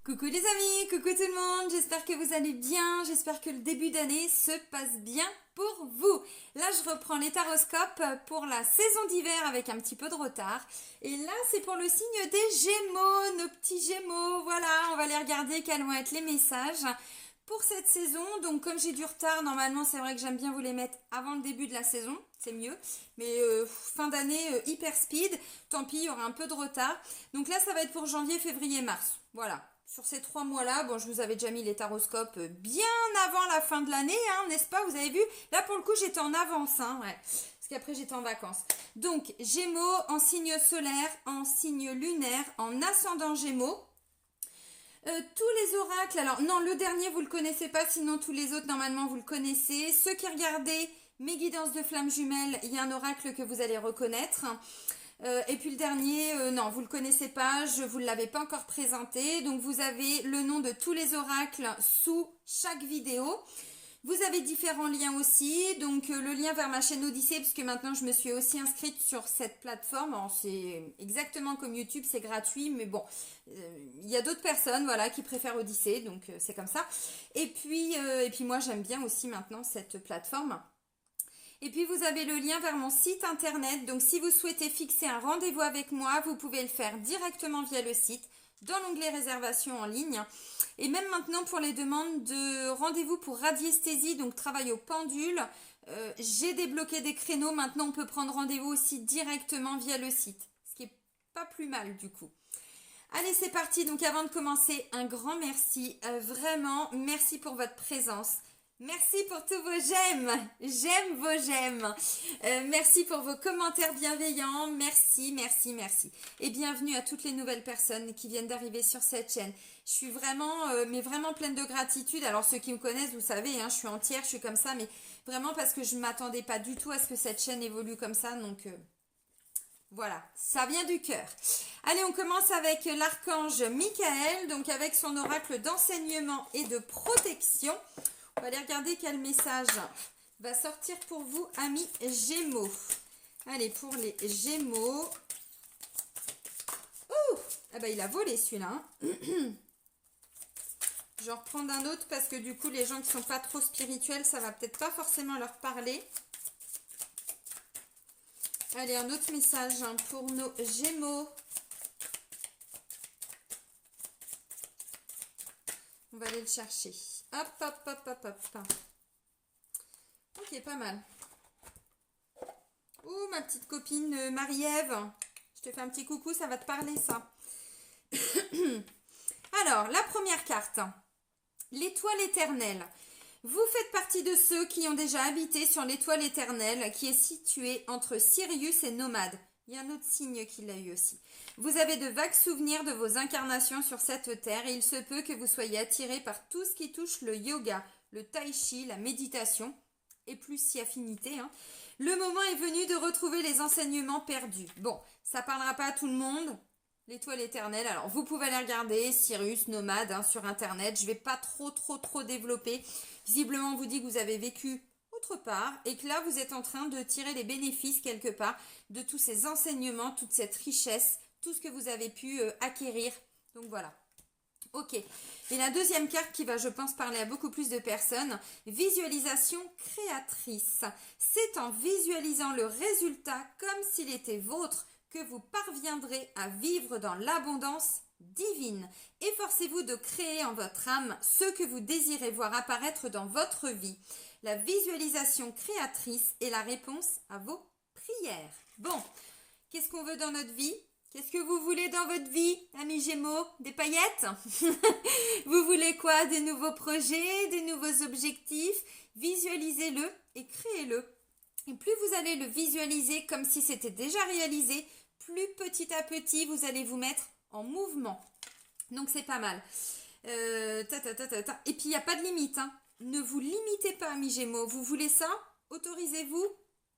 Coucou les amis, coucou tout le monde, j'espère que vous allez bien, j'espère que le début d'année se passe bien pour vous. Là je reprends les taroscopes pour la saison d'hiver avec un petit peu de retard. Et là c'est pour le signe des Gémeaux, nos petits Gémeaux, voilà, on va les regarder quels vont être les messages pour cette saison. Donc comme j'ai du retard, normalement c'est vrai que j'aime bien vous les mettre avant le début de la saison, c'est mieux. Mais fin d'année hyper speed, tant pis, il y aura un peu de retard. Donc là ça va être pour janvier, février, mars, voilà. Sur ces 3 mois-là, bon, je vous avais déjà mis les taroscopes bien avant la fin de l'année, hein, n'est-ce pas? Vous avez vu? Là, pour le coup, j'étais en avance, hein, ouais. Parce qu'après, j'étais en vacances. Donc, Gémeaux en signe solaire, en signe lunaire, en ascendant Gémeaux. Tous les oracles, alors non, le dernier, vous le connaissez pas, sinon tous les autres, normalement, vous le connaissez. Ceux qui regardaient mes guidances de flammes jumelles, il y a un oracle que vous allez reconnaître. Et puis le dernier, non, vous ne le connaissez pas, je ne vous l'avais pas encore présenté. Donc vous avez le nom de tous les oracles sous chaque vidéo. Vous avez différents liens aussi, donc le lien vers ma chaîne Odyssée, puisque maintenant je me suis aussi inscrite sur cette plateforme. C'est exactement comme YouTube, c'est gratuit, mais bon, il y a d'autres personnes voilà, qui préfèrent Odyssée, donc c'est comme ça. Et puis moi j'aime bien aussi maintenant cette plateforme. Et puis vous avez le lien vers mon site internet, donc si vous souhaitez fixer un rendez-vous avec moi, vous pouvez le faire directement via le site, dans l'onglet réservation en ligne. Et même maintenant pour les demandes de rendez-vous pour radiesthésie, donc travail au pendule, j'ai débloqué des créneaux, maintenant on peut prendre rendez-vous aussi directement via le site, ce qui est pas plus mal du coup. Allez, c'est parti. Donc avant de commencer, un grand merci, vraiment merci pour votre présence. Merci pour tous vos j'aime, j'aime vos j'aime. Merci pour vos commentaires bienveillants, merci. Et bienvenue à toutes les nouvelles personnes qui viennent d'arriver sur cette chaîne. Je suis vraiment, mais vraiment pleine de gratitude. Alors ceux qui me connaissent, vous savez, hein, je suis entière, je suis comme ça, mais vraiment parce que je ne m'attendais pas du tout à ce que cette chaîne évolue comme ça, donc... Voilà, ça vient du cœur. Allez, on commence avec l'archange Michael, donc avec son oracle d'enseignement et de protection. On va aller regarder quel message va sortir pour vous, amis Gémeaux. Allez, pour les Gémeaux. Ouh, ah bah il a volé celui-là. Hein. Je vais en reprendre un autre parce que du coup, les gens qui sont pas trop spirituels, ça va peut-être pas forcément leur parler. Allez, un autre message pour nos Gémeaux. On va aller le chercher. Hop. Ok, pas mal. Ouh, ma petite copine Marie-Ève. Je te fais un petit coucou, ça va te parler ça. Alors, la première carte. L'étoile éternelle. Vous faites partie de ceux qui ont déjà habité sur l'étoile éternelle qui est située entre Sirius et Nomade. Il y a un autre signe qui l'a eu aussi. Vous avez de vagues souvenirs de vos incarnations sur cette terre et il se peut que vous soyez attiré par tout ce qui touche le yoga, le tai chi, la méditation et plus si affinité. Hein. Le moment est venu de retrouver les enseignements perdus. Bon, ça parlera pas à tout le monde. L'étoile éternelle, alors vous pouvez aller regarder Sirius, Nomade hein, sur internet. Je ne vais pas trop développer. Visiblement, on vous dit que vous avez vécu autre part et que là, vous êtes en train de tirer les bénéfices quelque part de tous ces enseignements, toute cette richesse, tout ce que vous avez pu acquérir. Donc voilà. Ok. Et la deuxième carte qui va, je pense, parler à beaucoup plus de personnes, visualisation créatrice. C'est en visualisant le résultat comme s'il était vôtre que vous parviendrez à vivre dans l'abondance divine. Efforcez-vous de créer en votre âme ce que vous désirez voir apparaître dans votre vie. La visualisation créatrice est la réponse à vos prières. Bon, qu'est-ce qu'on veut dans notre vie? Qu'est-ce que vous voulez dans votre vie, amis Gémeaux? Des paillettes? Vous voulez quoi? Des nouveaux projets, des nouveaux objectifs? Visualisez-le et créez-le. Et plus vous allez le visualiser comme si c'était déjà réalisé, plus petit à petit vous allez vous mettre en mouvement. Donc c'est pas mal. Et puis il n'y a pas de limite. Hein. Ne vous limitez pas, amis Gémeaux. Vous voulez ça? Autorisez-vous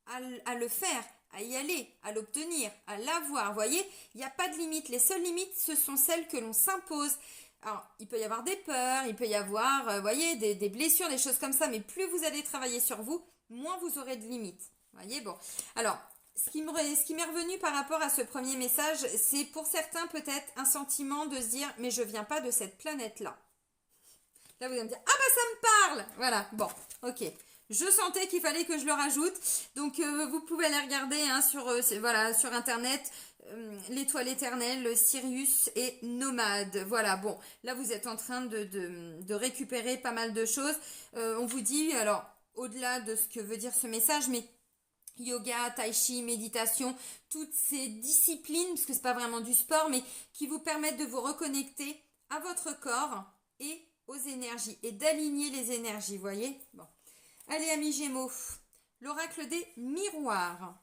à le faire, à y aller, à l'obtenir, à l'avoir. Vous voyez, il n'y a pas de limite. Les seules limites, ce sont celles que l'on s'impose. Alors, il peut y avoir des peurs, il peut y avoir, vous voyez, des blessures, des choses comme ça. Mais plus vous allez travailler sur vous, moins vous aurez de limites. Vous voyez, bon. Alors, ce qui m'est revenu par rapport à ce premier message, c'est pour certains peut-être un sentiment de se dire, mais je viens pas de cette planète-là. Là, vous allez me dire, ah bah ça me parle. Voilà, bon, ok. Je sentais qu'il fallait que je le rajoute. Donc, vous pouvez aller regarder hein, voilà, sur Internet, l'étoile éternelle, Sirius et Nomade. Voilà, bon, là, vous êtes en train de récupérer pas mal de choses. On vous dit, alors, au-delà de ce que veut dire ce message, mais yoga, tai chi, méditation, toutes ces disciplines, parce que c'est pas vraiment du sport, mais qui vous permettent de vous reconnecter à votre corps et aux énergies et d'aligner les énergies, voyez. Bon. Allez, amis Gémeaux, l'oracle des miroirs.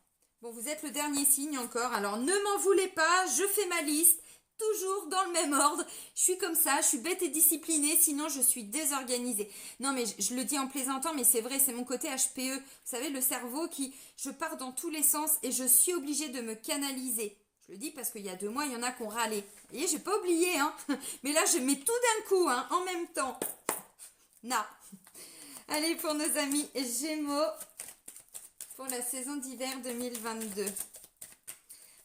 Bon, vous êtes le dernier signe encore, alors ne m'en voulez pas, je fais ma liste, toujours dans le même ordre. Je suis comme ça, je suis bête et disciplinée, sinon je suis désorganisée. Non, mais je le dis en plaisantant, mais c'est vrai, c'est mon côté HPE. Vous savez, le cerveau je pars dans tous les sens et je suis obligée de me canaliser. Je le dis parce qu'il y a 2 mois, il y en a qui ont râlé. Vous voyez, j'ai pas oublié, hein. Mais là, je mets tout d'un coup, hein, en même temps. Non. Allez, pour nos amis Gémeaux, pour la saison d'hiver 2022.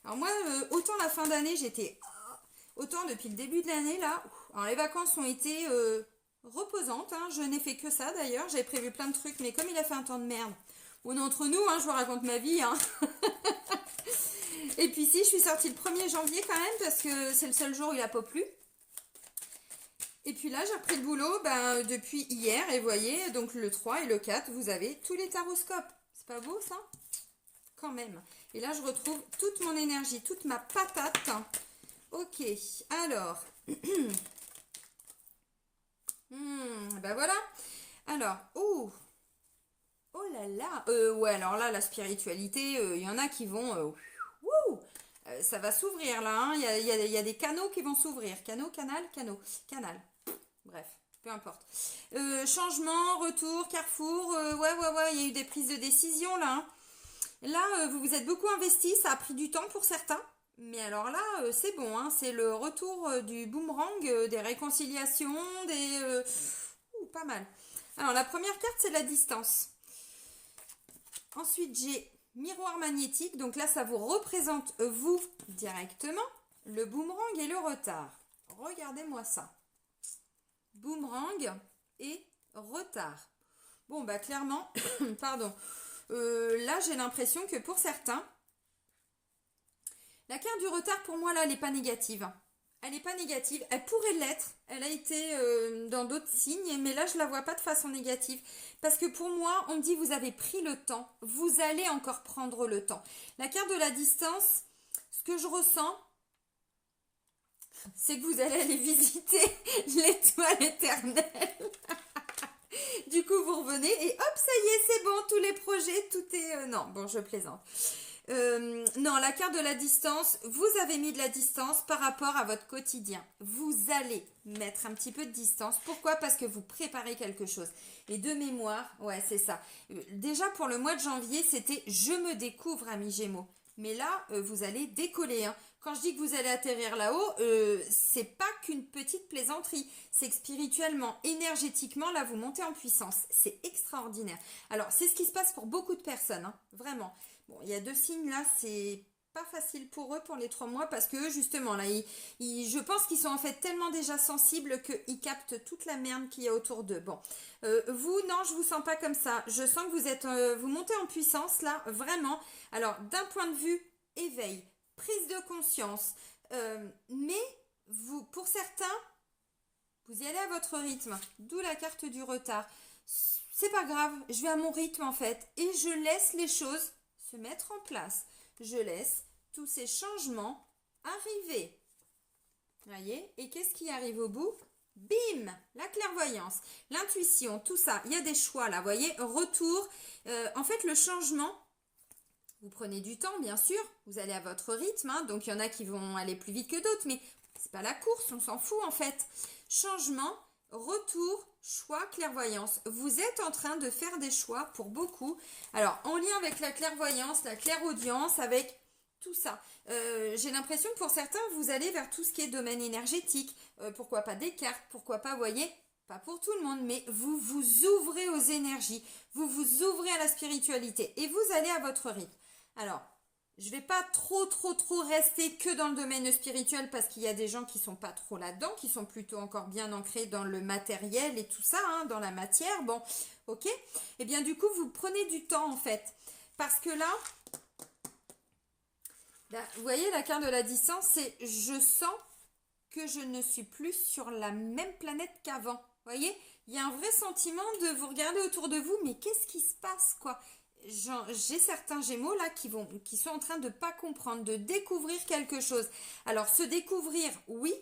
Alors moi, autant la fin d'année, autant depuis le début de l'année, là, alors les vacances ont été reposantes. Hein, je n'ai fait que ça, d'ailleurs. J'avais prévu plein de trucs, mais comme il a fait un temps de merde, on est entre nous, hein, je vous raconte ma vie. Hein. Et puis si, je suis sortie le 1er janvier quand même, parce que c'est le seul jour où il n'a pas plu. Et puis là, j'ai repris le boulot depuis hier. Et vous voyez, donc le 3 et le 4, vous avez tous les taroscopes. C'est pas beau, ça? Quand même. Et là, je retrouve toute mon énergie, toute ma patate. Ok, alors. Ben voilà. Alors, oh là là. Ouais, alors là, la spiritualité, il y en a qui vont... ça va s'ouvrir là, hein. Il y a des canaux qui vont s'ouvrir. Canal. Bref, peu importe. Changement, retour, carrefour. Ouais, il y a eu des prises de décision là. Hein. Là, vous vous êtes beaucoup investi, ça a pris du temps pour certains. Mais alors là, c'est bon, hein, c'est le retour du boomerang, des réconciliations, pas mal. Alors la première carte, c'est la distance. Ensuite, j'ai miroir magnétique. Donc là, ça vous représente vous directement, le boomerang et le retard. Regardez-moi ça. Boomerang et retard. Bon, bah clairement, pardon. Là, j'ai l'impression que pour certains, la carte du retard, pour moi, là, elle n'est pas négative. Elle n'est pas négative. Elle pourrait l'être. Elle a été dans d'autres signes, mais là, je ne la vois pas de façon négative. Parce que pour moi, on me dit, vous avez pris le temps. Vous allez encore prendre le temps. La carte de la distance, ce que je ressens, c'est que vous allez aller visiter l'étoile éternelle. Du coup, vous revenez et hop, ça y est, c'est bon, tous les projets, tout est... non, bon, je plaisante. Non, la carte de la distance, vous avez mis de la distance par rapport à votre quotidien. Vous allez mettre un petit peu de distance. Pourquoi? Parce que vous préparez quelque chose. Et de mémoire, ouais, c'est ça. Déjà, pour le mois de janvier, c'était « Je me découvre », amis Gémeaux. Mais là, vous allez décoller. Hein. Quand je dis que vous allez atterrir là-haut, c'est pas qu'une petite plaisanterie. C'est que spirituellement, énergétiquement, là, vous montez en puissance. C'est extraordinaire. Alors, c'est ce qui se passe pour beaucoup de personnes, hein, vraiment. Bon, il y a 2 signes là, c'est pas facile pour eux pour les 3 mois parce que justement, là, je pense qu'ils sont en fait tellement déjà sensibles qu'ils captent toute la merde qu'il y a autour d'eux. Bon, vous, non, je vous sens pas comme ça. Je sens que vous êtes, vous montez en puissance là, vraiment. Alors, d'un point de vue éveil, prise de conscience, mais vous, pour certains, vous y allez à votre rythme, d'où la carte du retard. C'est pas grave, je vais à mon rythme en fait, et je laisse les choses se mettre en place. Je laisse tous ces changements arriver. Voyez? Et qu'est-ce qui arrive au bout? Bim! La clairvoyance, l'intuition, tout ça. Il y a des choix là, voyez? Retour. En fait, le changement, vous prenez du temps, bien sûr. Vous allez à votre rythme. Hein, donc, il y en a qui vont aller plus vite que d'autres, mais c'est pas la course, on s'en fout en fait. Changement, retour, choix, clairvoyance. Vous êtes en train de faire des choix pour beaucoup. Alors, en lien avec la clairvoyance, la clairaudience, avec tout ça. J'ai l'impression que pour certains, vous allez vers tout ce qui est domaine énergétique. Pourquoi pas des cartes, pourquoi pas, voyez, pas pour tout le monde, mais vous vous ouvrez aux énergies. Vous vous ouvrez à la spiritualité et vous allez à votre rythme. Alors, Je vais pas trop rester que dans le domaine spirituel parce qu'il y a des gens qui sont pas trop là-dedans, qui sont plutôt encore bien ancrés dans le matériel et tout ça, hein, dans la matière. Bon, ok. Et bien du coup, vous prenez du temps en fait. Parce que là, vous voyez la carte de la distance, c'est je sens que je ne suis plus sur la même planète qu'avant. Vous voyez, il y a un vrai sentiment de vous regarder autour de vous, mais qu'est-ce qui se passe quoi? J'ai certains Gémeaux là qui sont en train de pas comprendre, de découvrir quelque chose. Alors se découvrir, oui,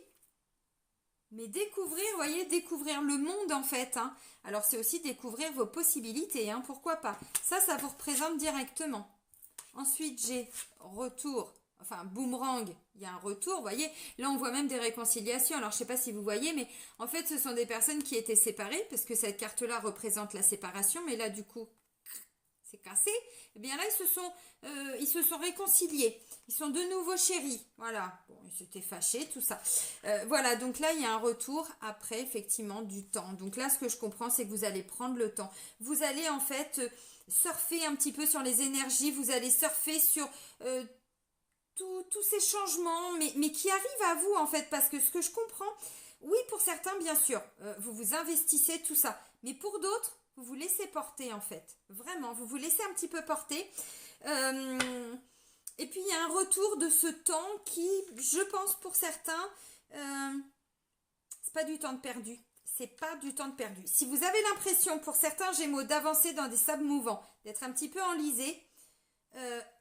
mais découvrir, vous voyez, découvrir le monde en fait. Hein. Alors c'est aussi découvrir vos possibilités, hein, pourquoi pas. Ça vous représente directement. Ensuite j'ai retour, enfin boomerang, il y a un retour, vous voyez. Là on voit même des réconciliations. Alors je sais pas si vous voyez, mais en fait ce sont des personnes qui étaient séparées, parce que cette carte-là représente la séparation, mais là du coup c'est cassé, et bien là ils se sont réconciliés, ils sont de nouveau chéris, voilà, bon ils s'étaient fâchés, tout ça, voilà, donc là il y a un retour après effectivement du temps, donc là ce que je comprends c'est que vous allez prendre le temps, vous allez en fait surfer un petit peu sur les énergies, vous allez surfer sur tous ces changements, mais qui arrivent à vous en fait, parce que ce que je comprends, oui pour certains bien sûr, vous vous investissez tout ça, mais pour d'autres, vous vous laissez porter en fait, vraiment, vous vous laissez un petit peu porter. Et puis il y a un retour de ce temps qui, je pense pour certains, c'est pas du temps de perdu. C'est pas du temps de perdu. Si vous avez l'impression pour certains Gémeaux d'avancer dans des sables mouvants, d'être un petit peu enlisé,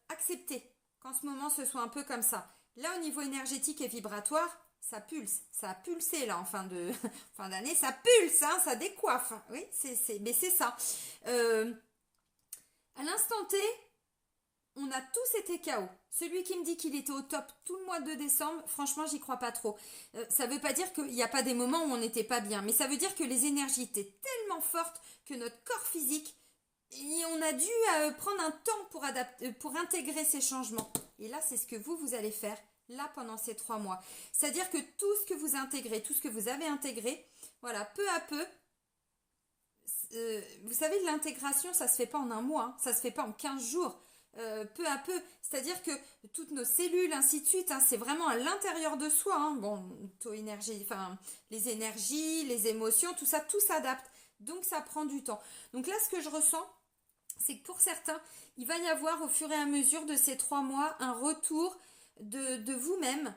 acceptez qu'en ce moment ce soit un peu comme ça. Là au niveau énergétique et vibratoire, ça pulse, ça a pulsé là en fin d'année, ça pulse, hein, ça décoiffe. Hein. Oui, mais c'est ça. À l'instant T, on a tous été KO. Celui qui me dit qu'il était au top tout le mois de décembre, franchement, j'y crois pas trop. Ça veut pas dire qu'il n'y a pas des moments où on n'était pas bien, mais ça veut dire que les énergies étaient tellement fortes que notre corps physique, et on a dû prendre un temps pour intégrer ces changements. Et là, c'est ce que vous allez faire là pendant ces 3 mois. C'est-à-dire que tout ce que vous intégrez, tout ce que vous avez intégré, voilà, peu à peu, vous savez, l'intégration, ça se fait pas en un mois, hein, ça se fait pas en 15 jours. Peu à peu, c'est-à-dire que toutes nos cellules, ainsi de suite, hein, c'est vraiment à l'intérieur de soi. Hein, bon, taux énergie, enfin, les énergies, les émotions, tout ça, tout s'adapte. Donc ça prend du temps. Donc là, ce que je ressens, c'est que pour certains, il va y avoir au fur et à mesure de ces 3 mois un retour de vous-même.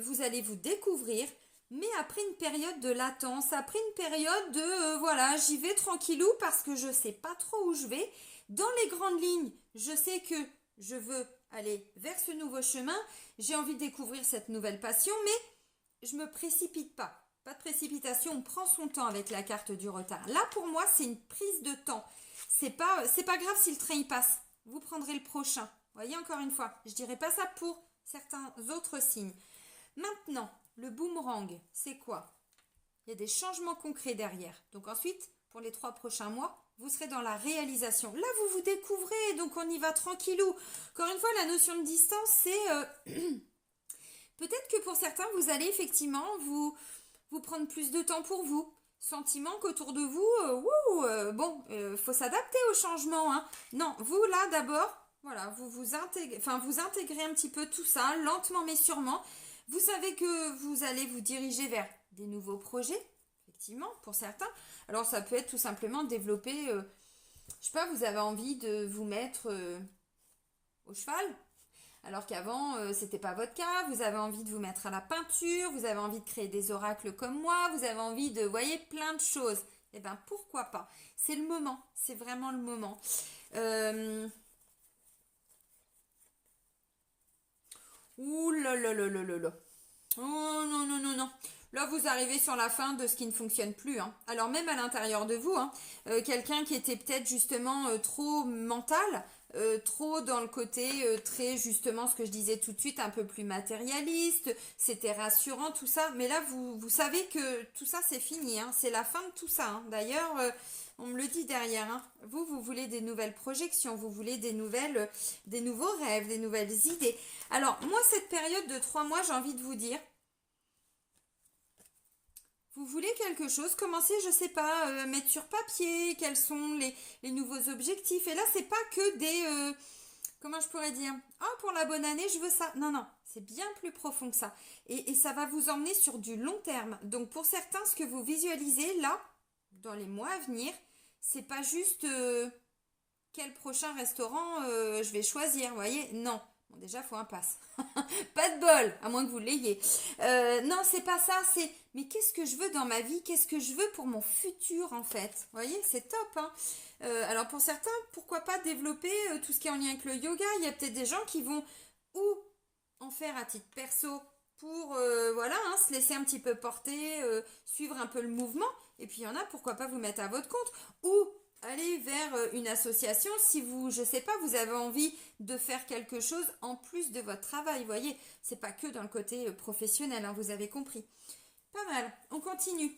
Vous allez vous découvrir, mais après une période de latence, après une période de voilà, j'y vais tranquillou parce que je sais pas trop où je vais. Dans les grandes lignes, je sais que je veux aller vers ce nouveau chemin, j'ai envie de découvrir cette nouvelle passion, mais je me précipite pas. Pas de précipitation, on prend son temps avec la carte du retard. Là, pour moi, c'est une prise de temps. C'est pas grave si le train y passe. Vous prendrez le prochain. Vous voyez, encore une fois, je dirais pas ça pour certains autres signes. Maintenant, le boomerang, c'est quoi? Il y a des changements concrets derrière. Donc ensuite, pour les 3 prochains mois, vous serez dans la réalisation. Là, vous vous découvrez, donc on y va tranquillou. Encore une fois, la notion de distance, c'est... peut-être que pour certains, vous allez effectivement vous prendre plus de temps pour vous. Sentiment qu'autour de vous, faut s'adapter au changement. Hein. Non, vous là d'abord, voilà, vous intégrez un petit peu tout ça, lentement mais sûrement. Vous savez que vous allez vous diriger vers des nouveaux projets, effectivement, pour certains. Alors ça peut être tout simplement développer, je sais pas, vous avez envie de vous mettre au cheval, alors qu'avant c'était pas votre cas, vous avez envie de vous mettre à la peinture, vous avez envie de créer des oracles comme moi, vous avez envie de, voyez, plein de choses. Eh ben pourquoi pas? C'est le moment, c'est vraiment le moment. Ouh là là là là là là. Oh non, non, non, non. Là, vous arrivez sur la fin de ce qui ne fonctionne plus. Hein. Alors même à l'intérieur de vous, hein, quelqu'un qui était peut-être justement trop mental, trop dans le côté très justement ce que je disais tout de suite, un peu plus matérialiste, c'était rassurant, tout ça. Mais là, vous savez que tout ça, c'est fini. Hein. C'est la fin de tout ça. Hein. D'ailleurs, on me le dit derrière. Hein. Vous voulez des nouvelles projections, vous voulez des nouveaux rêves, des nouvelles idées. Alors, moi, cette période de 3 mois, j'ai envie de vous dire, vous voulez quelque chose, commencez, je sais pas, mettre sur papier quels sont les nouveaux objectifs. Et là, c'est pas que comment je pourrais dire? Oh, pour la bonne année, je veux ça. Non, non, c'est bien plus profond que ça. Et ça va vous emmener sur du long terme. Donc pour certains, ce que vous visualisez là, dans les mois à venir, c'est pas juste quel prochain restaurant je vais choisir, vous voyez? Non. Bon, déjà, faut un pass. Pas de bol, à moins que vous l'ayez. Non, c'est pas ça, c'est mais qu'est-ce que je veux dans ma vie? Qu'est-ce que je veux pour mon futur, en fait? Vous voyez, c'est top, hein? Alors, pour certains, pourquoi pas développer tout ce qui est en lien avec le yoga? Il y a peut-être des gens qui vont ou en faire à titre perso pour, voilà, hein, se laisser un petit peu porter, suivre un peu le mouvement. Et puis, il y en a, pourquoi pas vous mettre à votre compte? Ou aller vers une association si vous, je sais pas, vous avez envie de faire quelque chose en plus de votre travail. Vous voyez, c'est pas que dans le côté professionnel, hein, vous avez compris. Pas mal. On continue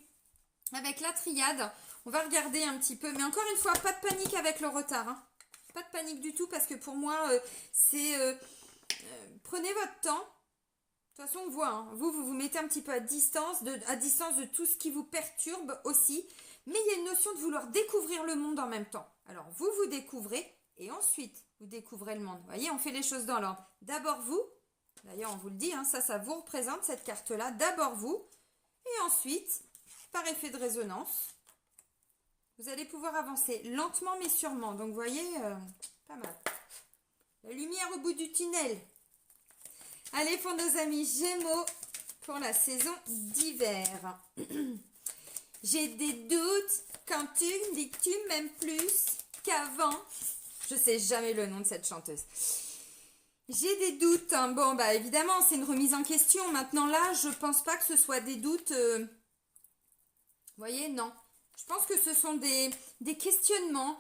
avec la triade. On va regarder un petit peu, mais encore une fois, pas de panique avec le retard. Hein. Pas de panique du tout parce que pour moi, c'est prenez votre temps. De toute façon, on voit, hein, vous vous mettez un petit peu à distance de tout ce qui vous perturbe aussi. Mais il y a une notion de vouloir découvrir le monde en même temps. Alors, vous découvrez et ensuite, vous découvrez le monde. Vous voyez, on fait les choses dans l'ordre. D'abord vous, d'ailleurs, on vous le dit, hein, ça vous représente cette carte-là. D'abord vous, et ensuite, par effet de résonance, vous allez pouvoir avancer lentement mais sûrement. Donc, vous voyez, pas mal. La lumière au bout du tunnel. Allez, pour nos amis Gémeaux, pour la saison d'hiver. J'ai des doutes quand tu me dis que tu m'aimes plus qu'avant. Je sais jamais le nom de cette chanteuse. J'ai des doutes. Hein. Bon, bah évidemment, c'est une remise en question. Maintenant là, je pense pas que ce soit des doutes. Vous voyez, non. Je pense que ce sont des questionnements.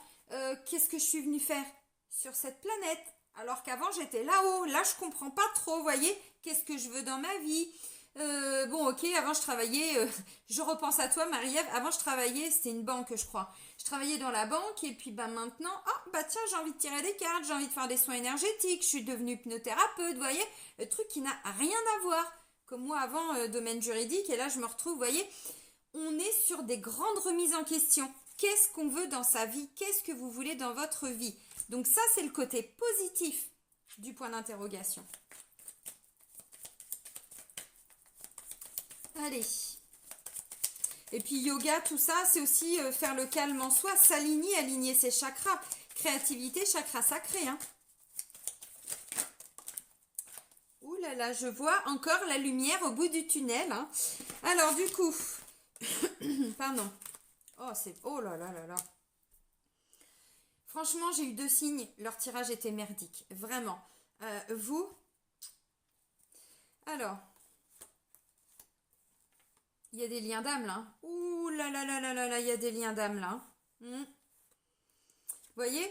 Qu'est-ce que je suis venue faire sur cette planète? Alors qu'avant, j'étais là-haut. Là, je comprends pas trop. Vous voyez, qu'est-ce que je veux dans ma vie? Bon, ok, avant je travaillais, je repense à toi Marie-Ève, avant je travaillais, c'était une banque je crois, je travaillais dans la banque et puis bah maintenant, ah bah tiens j'ai envie de tirer des cartes, j'ai envie de faire des soins énergétiques, je suis devenue hypnothérapeute, vous voyez, le truc qui n'a rien à voir, comme moi avant domaine juridique et là je me retrouve, vous voyez, on est sur des grandes remises en question, qu'est-ce qu'on veut dans sa vie, qu'est-ce que vous voulez dans votre vie, donc ça c'est le côté positif du point d'interrogation. Allez. Et puis yoga, tout ça, c'est aussi faire le calme en soi, s'aligner, aligner ses chakras. Créativité, chakra sacré. Hein. Ouh là là, je vois encore la lumière au bout du tunnel. Hein. Alors du coup, pardon. Oh là là là là. Franchement, j'ai eu 2 signes. Leur tirage était merdique. Vraiment. Vous. Alors. Il y a des liens d'âme là. Ouh là là là là là là, il y a des liens d'âme là. Vous voyez?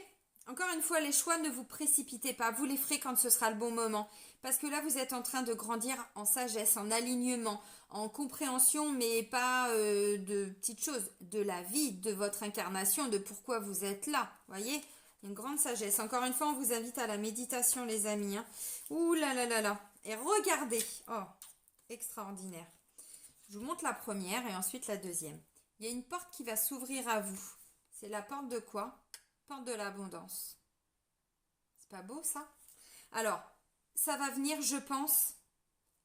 Encore une fois, les choix, ne vous précipitez pas. Vous les ferez quand ce sera le bon moment. Parce que là, vous êtes en train de grandir en sagesse, en alignement, en compréhension, mais pas de petites choses. De la vie, de votre incarnation, de pourquoi vous êtes là. Vous voyez? Une grande sagesse. Encore une fois, on vous invite à la méditation, les amis. Hein. Ouh là là là là. Et regardez. Oh, extraordinaire. Je vous montre la première et ensuite la deuxième. Il y a une porte qui va s'ouvrir à vous. C'est la porte de quoi? Porte de l'abondance. C'est pas beau ça? Alors, ça va venir, je pense,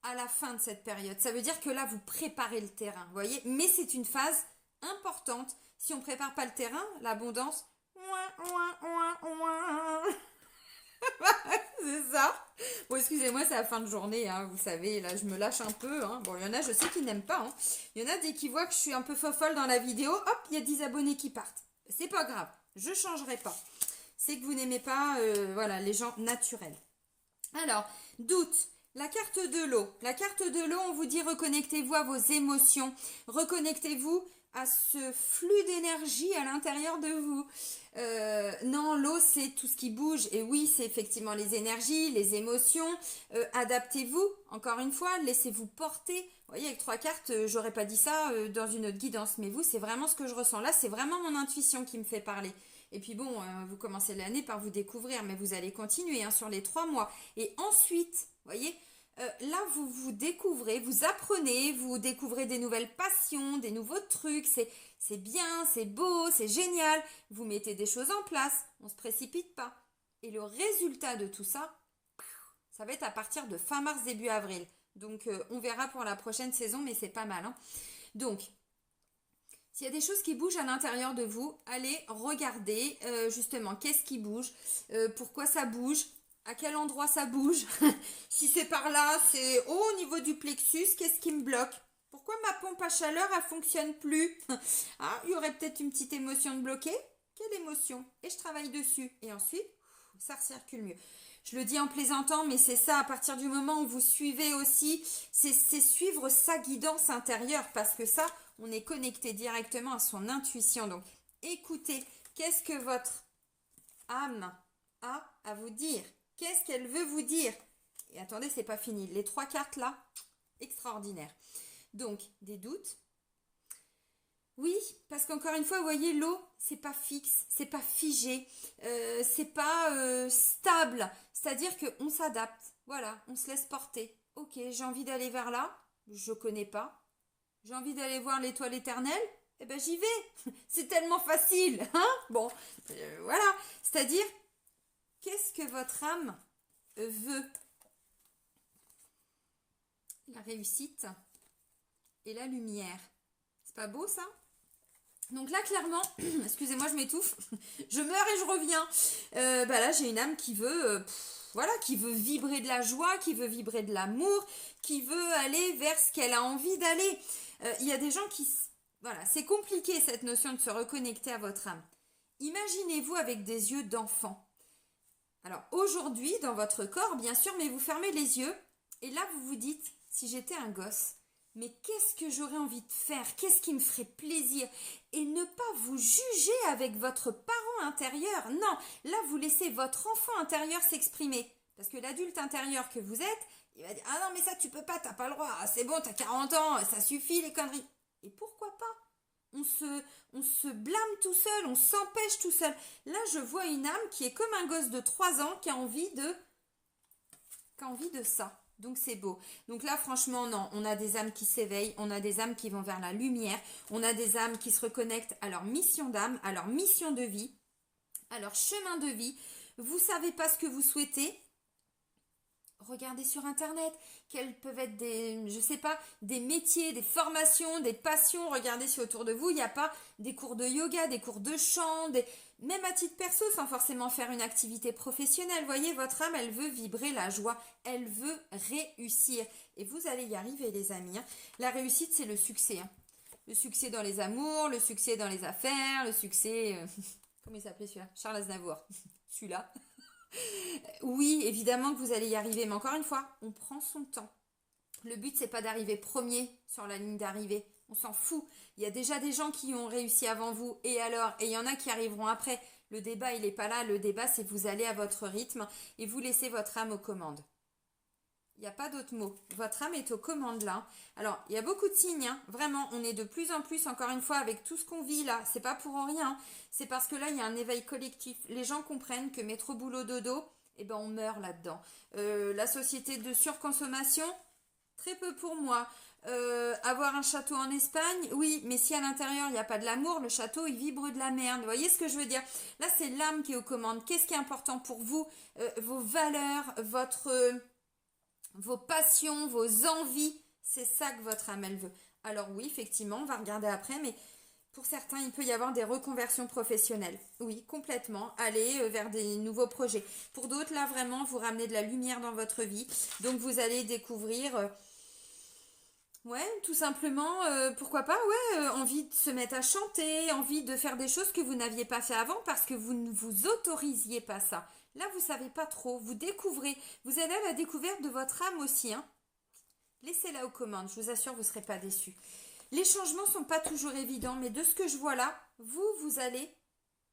à la fin de cette période. Ça veut dire que là, vous préparez le terrain, vous voyez? Mais c'est une phase importante. Si on ne prépare pas le terrain, l'abondance... C'est ça. Bon, excusez-moi, c'est la fin de journée, hein, vous savez, là, je me lâche un peu. Hein. Bon, il y en a, je sais, qui n'aiment pas. Hein. Il y en a, dès qu'ils voient que je suis un peu fofolle dans la vidéo, hop, il y a 10 abonnés qui partent. C'est pas grave, je changerai pas. C'est que vous n'aimez pas, voilà, les gens naturels. Alors, doute. La carte de l'eau. La carte de l'eau, on vous dit reconnectez-vous à vos émotions. Reconnectez-vous à ce flux d'énergie à l'intérieur de vous. Non, l'eau, c'est tout ce qui bouge. Et oui, c'est effectivement les énergies, les émotions. Adaptez-vous, encore une fois, laissez-vous porter. Vous voyez, avec 3 cartes, j'aurais pas dit ça dans une autre guidance. Mais vous, c'est vraiment ce que je ressens. Là, c'est vraiment mon intuition qui me fait parler. Et puis bon, vous commencez l'année par vous découvrir, mais vous allez continuer hein, sur les 3 mois. Et ensuite, vous voyez, là, vous vous découvrez, vous apprenez, vous découvrez des nouvelles passions, des nouveaux trucs. C'est bien, c'est beau, c'est génial. Vous mettez des choses en place, on ne se précipite pas. Et le résultat de tout ça, ça va être à partir de fin mars, début avril. Donc, on verra pour la prochaine saison, mais c'est pas mal, hein. Donc, s'il y a des choses qui bougent à l'intérieur de vous, allez regarder justement qu'est-ce qui bouge, pourquoi ça bouge, à quel endroit ça bouge. Si c'est par là, c'est au niveau du plexus, qu'est-ce qui me bloque? Pourquoi ma pompe à chaleur, elle fonctionne plus? Ah, il y aurait peut-être une petite émotion de bloquer. Quelle émotion? Et je travaille dessus. Et ensuite, ça recircule mieux. Je le dis en plaisantant, mais c'est ça, à partir du moment où vous suivez aussi, c'est suivre sa guidance intérieure, parce que ça, on est connecté directement à son intuition. Donc, écoutez, qu'est-ce que votre âme a à vous dire? Qu'est-ce qu'elle veut vous dire? Et attendez, c'est pas fini. Les 3 cartes là, extraordinaire. Donc, des doutes. Oui, parce qu'encore une fois, vous voyez, l'eau, c'est pas fixe, c'est pas figé, c'est pas stable. C'est-à-dire qu'on s'adapte. Voilà, on se laisse porter. Ok, j'ai envie d'aller vers là, je connais pas. J'ai envie d'aller voir l'étoile éternelle, eh ben j'y vais. C'est tellement facile, hein? Bon, voilà. C'est-à-dire, qu'est-ce que votre âme veut? La réussite et la lumière. C'est pas beau ça? Donc là, clairement, excusez-moi, je m'étouffe, je meurs et je reviens. Là, j'ai une âme qui veut, qui veut vibrer de la joie, qui veut vibrer de l'amour, qui veut aller vers ce qu'elle a envie d'aller. Il y a des gens qui, voilà, c'est compliqué cette notion de se reconnecter à votre âme. Imaginez-vous avec des yeux d'enfant. Alors aujourd'hui, dans votre corps, bien sûr, mais vous fermez les yeux et là, vous vous dites, si j'étais un gosse, mais qu'est-ce que j'aurais envie de faire? Qu'est-ce qui me ferait plaisir? Et ne pas vous juger avec votre parent intérieur. Non, là, vous laissez votre enfant intérieur s'exprimer. Parce que l'adulte intérieur que vous êtes, il va dire « Ah non, mais ça, tu peux pas, t'as pas le droit. Ah, c'est bon, t'as 40 ans, ça suffit les conneries. » Et pourquoi pas? On se blâme tout seul, on s'empêche tout seul. Là, je vois une âme qui est comme un gosse de 3 ans qui a envie de ça. Donc c'est beau. Donc là franchement non, on a des âmes qui s'éveillent, on a des âmes qui vont vers la lumière, on a des âmes qui se reconnectent à leur mission d'âme, à leur mission de vie, à leur chemin de vie. Vous savez pas ce que vous souhaitez? Regardez sur internet quels peuvent être des métiers, des formations, des passions. Regardez si autour de vous il n'y a pas des cours de yoga, des cours de chant, même à titre perso sans forcément faire une activité professionnelle. Vous voyez, votre âme, elle veut vibrer la joie, elle veut réussir. Et vous allez y arriver les amis, hein. La réussite, c'est le succès, hein. Le succès dans les amours, le succès dans les affaires, le succès... comment il s'appelait celui-là? Charles Aznavour. Celui-là. Oui, évidemment que vous allez y arriver, mais encore une fois, on prend son temps. Le but, c'est pas d'arriver premier sur la ligne d'arrivée. On s'en fout. Il y a déjà des gens qui ont réussi avant vous. Et alors? Et il y en a qui arriveront après. Le débat, il n'est pas là. Le débat, c'est vous allez à votre rythme et vous laissez votre âme aux commandes. Il n'y a pas d'autre mot. Votre âme est aux commandes là. Alors, il y a beaucoup de signes, hein. Vraiment, on est de plus en plus, encore une fois, avec tout ce qu'on vit là. C'est pas pour rien. C'est parce que là, il y a un éveil collectif. Les gens comprennent que métro, boulot, dodo, eh ben, on meurt là-dedans. La société de surconsommation, très peu pour moi. Avoir un château en Espagne, oui, mais si à l'intérieur il n'y a pas de l'amour, le château il vibre de la merde. Vous voyez ce que je veux dire? Là, c'est l'âme qui est aux commandes. Qu'est-ce qui est important pour vous? Vos valeurs, vos passions, vos envies, c'est ça que votre âme elle veut. Alors oui, effectivement, on va regarder après, mais pour certains, il peut y avoir des reconversions professionnelles. Oui, complètement. Aller vers des nouveaux projets. Pour d'autres, là, vraiment, vous ramenez de la lumière dans votre vie. Donc, vous allez découvrir... tout simplement, pourquoi pas, envie de se mettre à chanter, envie de faire des choses que vous n'aviez pas fait avant parce que vous ne vous autorisiez pas ça. Là, vous savez pas trop, vous découvrez, vous allez à la découverte de votre âme aussi, hein. Laissez-la aux commandes, je vous assure, vous ne serez pas déçus. Les changements sont pas toujours évidents, mais de ce que je vois là, vous allez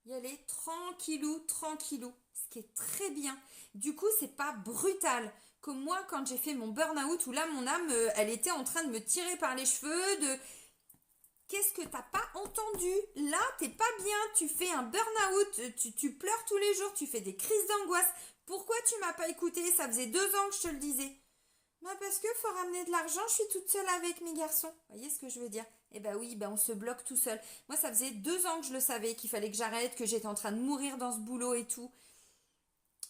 y aller tranquillou, tranquillou, ce qui est très bien. Du coup, c'est pas brutal. Comme moi, quand j'ai fait mon burn-out, où là, mon âme, elle était en train de me tirer par les cheveux, Qu'est-ce que t'as pas entendu? Là, t'es pas bien, tu fais un burn-out, tu pleures tous les jours, tu fais des crises d'angoisse. Pourquoi tu m'as pas écouté? Ça faisait 2 ans que je te le disais. Bah parce que faut ramener de l'argent, je suis toute seule avec mes garçons. Vous voyez ce que je veux dire? Eh ben oui, on se bloque tout seul. Moi, ça faisait 2 ans que je le savais, qu'il fallait que j'arrête, que j'étais en train de mourir dans ce boulot et tout.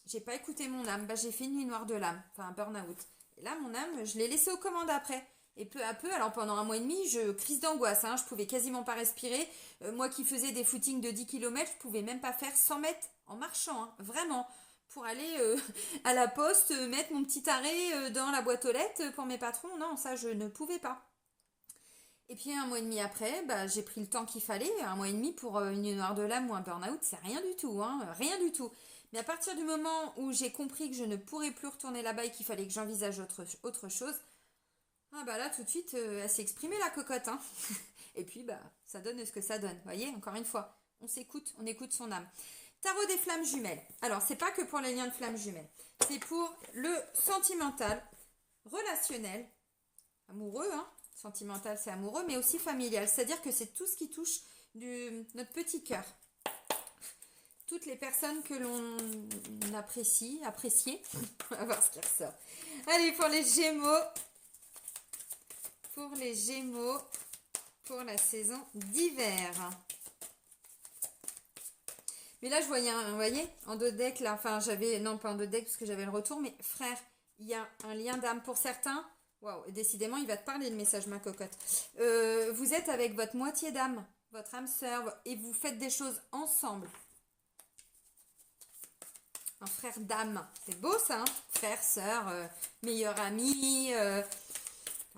j'ai pas écouté mon âme. Bah, j'ai fait une nuit noire de l'âme, enfin un burn-out. Et là, mon âme, je l'ai laissé aux commandes après. Et peu à peu, alors pendant un mois et demi, crise d'angoisse, hein, je pouvais quasiment pas respirer. Moi qui faisais des footings de 10 km, je pouvais même pas faire 100 mètres en marchant, hein, vraiment. Pour aller à la poste, mettre mon petit arrêt dans la boîte aux lettres pour mes patrons, non, ça je ne pouvais pas. Et puis un mois et demi après, bah, j'ai pris le temps qu'il fallait. Un mois et demi pour une nuit noire de l'âme ou un burn-out, c'est rien du tout, hein, rien du tout. Mais à partir du moment où j'ai compris que je ne pourrais plus retourner là-bas et qu'il fallait que j'envisage autre chose, ah bah là tout de suite, elle s'est exprimée la cocotte, hein. Et puis bah ça donne ce que ça donne. Vous voyez, encore une fois, on écoute son âme. Tarot des flammes jumelles. Alors c'est pas que pour les liens de flammes jumelles, c'est pour le sentimental, relationnel, amoureux, hein. Sentimental, c'est amoureux, mais aussi familial. C'est-à-dire que c'est tout ce qui touche notre petit cœur. Toutes les personnes que l'on apprécie. On va voir ce qui ressort. Allez, pour les Gémeaux. Pour la saison d'hiver. Mais là, je voyais, vous voyez, en deux decks, là, enfin, non, pas en deux decks, parce que j'avais le retour, mais frère, il y a un lien d'âme pour certains. Waouh, décidément, il va te parler le message, ma cocotte. Vous êtes avec votre moitié d'âme, votre âme sœur, et vous faites des choses ensemble. Un frère d'âme, c'est beau ça, hein, frère, sœur, meilleur ami,